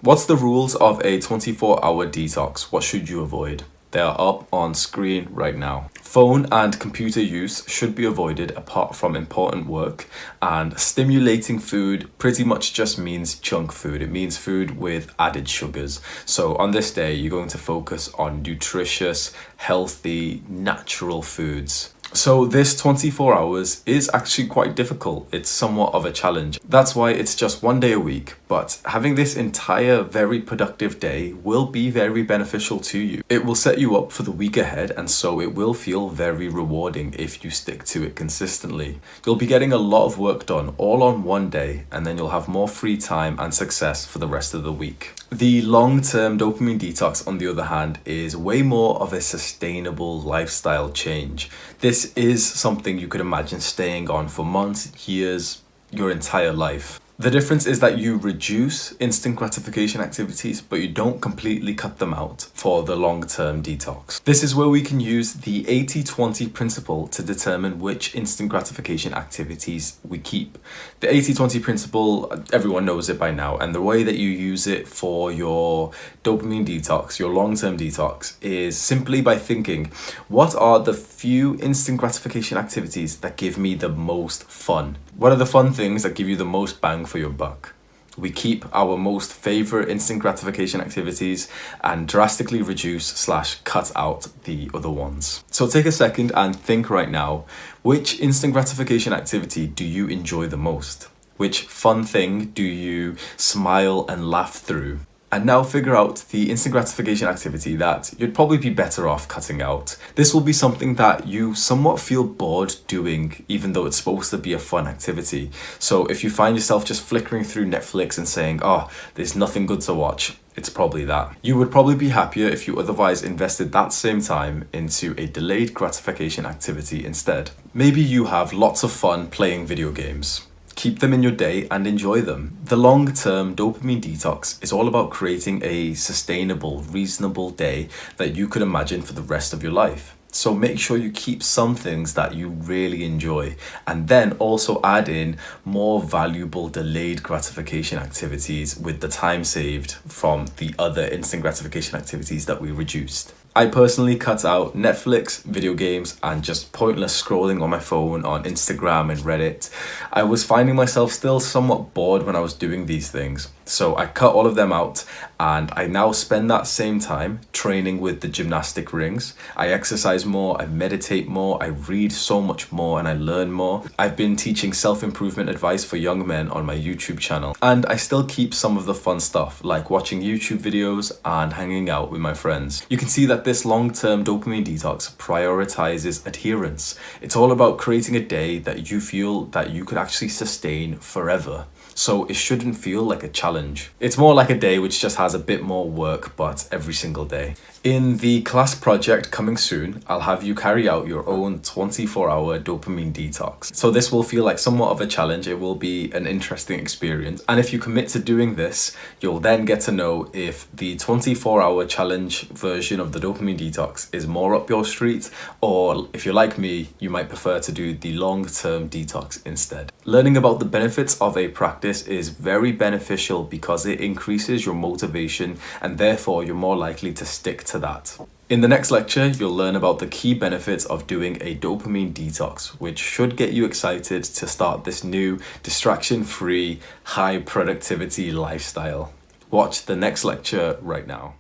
What's the rules of a 24-hour detox? What should you avoid? They are up on screen right now. Phone and computer use should be avoided apart from important work, and stimulating food pretty much just means junk food. It means food with added sugars. So on this day, you're going to focus on nutritious, healthy, natural foods. So this 24 hours is actually quite difficult. It's somewhat of a challenge. That's why it's just one day a week, but having this entire very productive day will be very beneficial to you. It will set you up for the week ahead, and so it will feel very rewarding if you stick to it consistently. You'll be getting a lot of work done all on one day, and then you'll have more free time and success for the rest of the week. The long-term dopamine detox, on the other hand, is way more of a sustainable lifestyle change. This is something you could imagine staying on for months, years, your entire life. The difference is that you reduce instant gratification activities, but you don't completely cut them out for the long-term detox. This is where we can use the 80-20 principle to determine which instant gratification activities we keep. The 80-20 principle, everyone knows it by now, and the way that you use it for your dopamine detox, your long-term detox, is simply by thinking, what are the few instant gratification activities that give me the most fun? What are the fun things that give you the most bang for your buck? We keep our most favorite instant gratification activities and drastically reduce/cut out the other ones. So take a second and think right now, which instant gratification activity do you enjoy the most? Which fun thing do you smile and laugh through? And now figure out the instant gratification activity that you'd probably be better off cutting out. This will be something that you somewhat feel bored doing, even though it's supposed to be a fun activity. So if you find yourself just flickering through Netflix and saying, oh, there's nothing good to watch, it's probably that. You would probably be happier if you otherwise invested that same time into a delayed gratification activity instead. Maybe you have lots of fun playing video games. Keep them in your day and enjoy them. The long-term dopamine detox is all about creating a sustainable, reasonable day that you could imagine for the rest of your life. So make sure you keep some things that you really enjoy, and then also add in more valuable delayed gratification activities with the time saved from the other instant gratification activities that we reduced. I personally cut out Netflix, video games, and just pointless scrolling on my phone on Instagram and Reddit. I was finding myself still somewhat bored when I was doing these things. So I cut all of them out, and I now spend that same time training with the gymnastic rings. I exercise more, I meditate more, I read so much more, and I learn more. I've been teaching self-improvement advice for young men on my YouTube channel, and I still keep some of the fun stuff like watching YouTube videos and hanging out with my friends. You can see that this long-term dopamine detox prioritizes adherence. It's all about creating a day that you feel that you could actually sustain forever. So it shouldn't feel like a challenge. It's more like a day which just has a bit more work, but every single day. In the class project coming soon, I'll have you carry out your own 24-hour dopamine detox. So this will feel like somewhat of a challenge. It will be an interesting experience. And if you commit to doing this, you'll then get to know if the 24-hour challenge version of the dopamine detox is more up your street, or if you're like me, you might prefer to do the long-term detox instead. Learning about the benefits of a practice is very beneficial because it increases your motivation, and therefore you're more likely to stick to that. In the next lecture, you'll learn about the key benefits of doing a dopamine detox, which should get you excited to start this new distraction-free, high productivity lifestyle. Watch the next lecture right now.